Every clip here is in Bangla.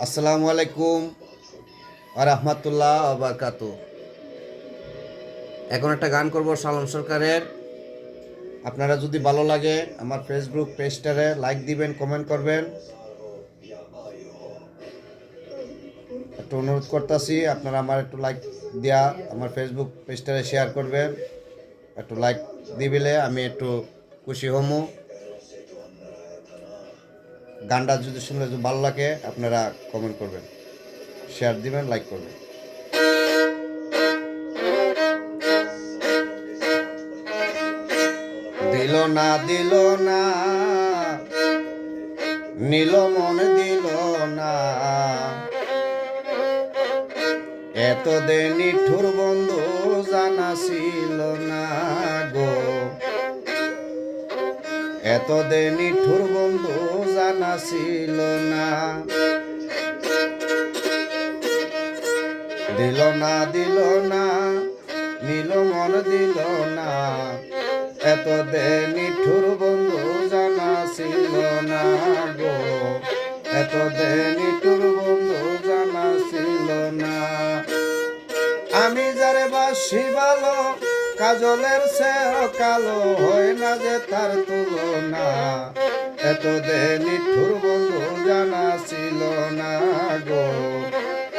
আসসালামু আলাইকুম রাহমাতুল্লাহ বারাকাতু। এখন একটা গান করব সালন সরকারের। আপনারা যদি ভালো লাগে আমার ফেসবুক পেজটারে লাইক দিবেন, কমেন্ট করবেন। একটু অনুরোধ করতেছি, আপনারা আমার একটু লাইক দিয়া আমার ফেসবুক পেজটারে শেয়ার করবেন। একটু লাইক দিবিলে আমি একটু খুশি হমু। গানটা যদি শুনলে যদি ভালো লাগে আপনারা কমেন্ট করবেন, শেয়ার দিবেন, লাইক করবেন। দিল না নীল মন দিল না, এত দেনি ঠুর বন্ধু জানা ছিল না গো, এত দেনি ঠুর বন্ধু জানা ছিল না। দিল না নীল মন দিল না, এত দেনি ঠুর বন্ধু জানা ছিল না গো, এত দেনি ঠুর বন্ধু জানা ছিল না। আমি যারে বাসি ভালো কাজলের চেয়েও কালো, হয় না যে তার তুলনা, এত দেনি ঠুর বন্ধু জানা ছিল না গো,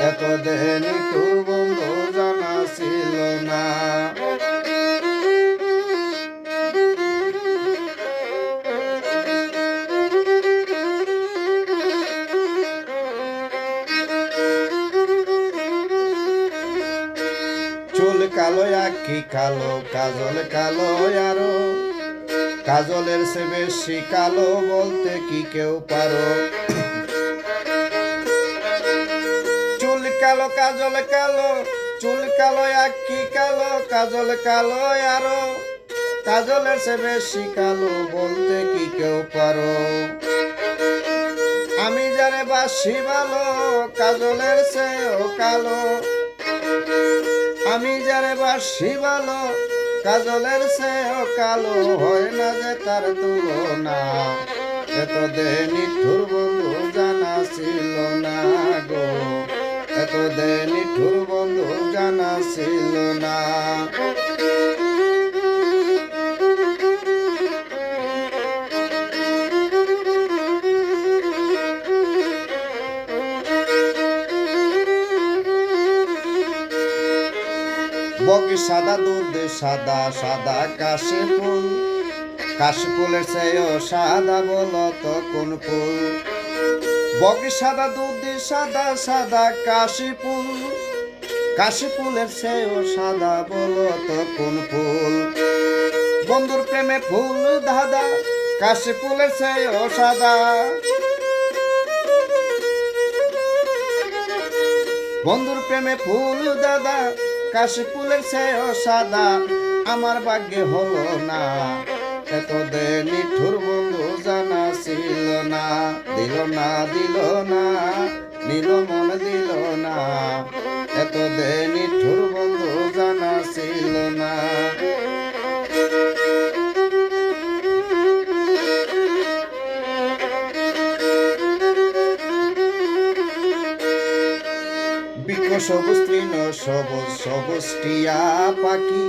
এত দেনি ঠুর বন্ধু জানা ছিল না। চুল কালো আখি কালো, কাজল কালো আরো, কাজলের সে বেশি কালো বলতে কি কেউ পারো। চুল কালো কাজল কালো, চুল কালো আখি কালো, কাজল কালো আরো, কাজলের সে বেশি কালো বলতে কি কেউ পারো। আমি যারে বাসি ভালো কাজলের চেয়েও কালো, আমি যারে বাসি ভালো কাজলের চেয়েও কালো, হয় না যে তার তুলনা, এত দেনি ঠুর বন্ধু জানা ছিল না গো, এত দেনি ঠুর বন্ধু জানা ছিল না। বকি সাদা দুধ সাদা সাদা কাশি ফুল, কাশি ফুলের চেয়েও সাদা বলো তো কোন ফুল। বকি সাদা দুধ সাদা সাদা কাশি ফুল, কাশি ফুলের চেয়েও সাদা বলো তো কোন ফুল। বন্ধুর প্রেমে ফুল দাদা, কাশি ফুলের চেয়েও সাদা, বন্ধুর প্রেমে ফুল দাদা, কাশি ফুলের চেয়েও সাদা, আমার ভাগ্যে হলো না, এত দেনি ঠুর বন্ধু জানা ছিল না। দিল না নীল মন দিল না, এত দেনি ঠুর বন্ধু জানা ছিল না। বৃক্ষ সবুজ তৃণ সবুজ সবুজ টিয়া পাখি,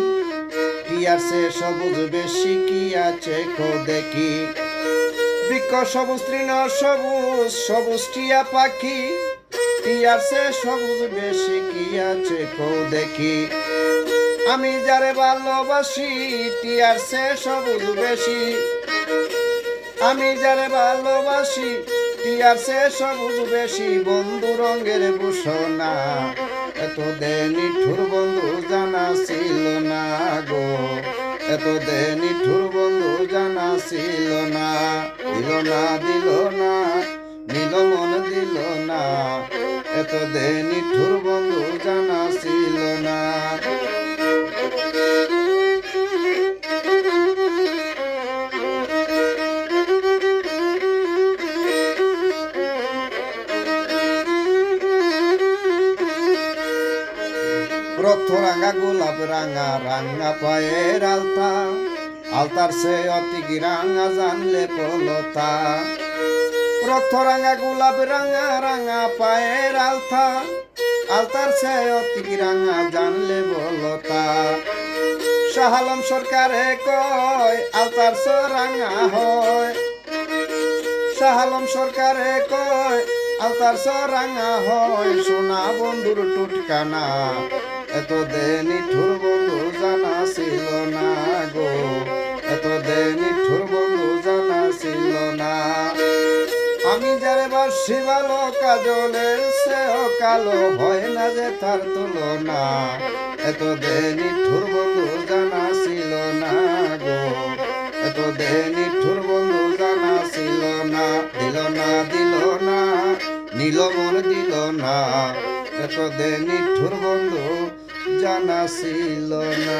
টিয়ার সে সবুজ বেশি কি আছে কো দেখি। বৃক্ষ সবুজ তৃণ সবুজ সবুজ টিয়া পাখি, টিয়ার সে সবুজ বেশি কি আছে কো দেখি। আমি যারে ভালোবাসি টিয়ার সে সবুজ বেশি, আমি যারে ভালোবাসি টিয়ার সে সবুজ বেশি, বন্ধু রঙের ভূষণা, এত দেনি ঠুর বন্ধু জানা ছিল না গো, এত দেনি ঠুর বন্ধু জানা ছিল না। দিল না নীল মন দিল না, এত দেনি ঠুর বন্ধু জানা ছিল না। রক্ত রাঙা গোলাপ রাঙা রাঙা পায়ের আলতা, আলতার সে অতি রাঙা জানলে পলতা। রক্ত রাঙা গোলাপ রাঙা রাঙা পায়ের আলতা, আলতার সে অতি রাঙা জানলে বলতা। শাহ আলম সরকারে কয় আলতার সে রাঙা হয়, শাহ আলম সরকারে কয় আলতার সে রাঙা হয়। সোনা বন্ধুর টুটকানা এত দেনি ঠুর বন্ধু জানা ছিল না গো, এত দেনি ঠুর বন্ধু জানা ছিল না। আমি যারে বাসি ভালো কাজলের সেও কালো, হয় না যে তার তুলনা। এত দেনি ঠুর বন্ধু জানা ছিল না গো, এত দেনি ঠুর বন্ধু জানা ছিল না। দিল না দিল না নীল মন দিল না, এত দেনি ঠুর বন্ধু জানা ছিল না।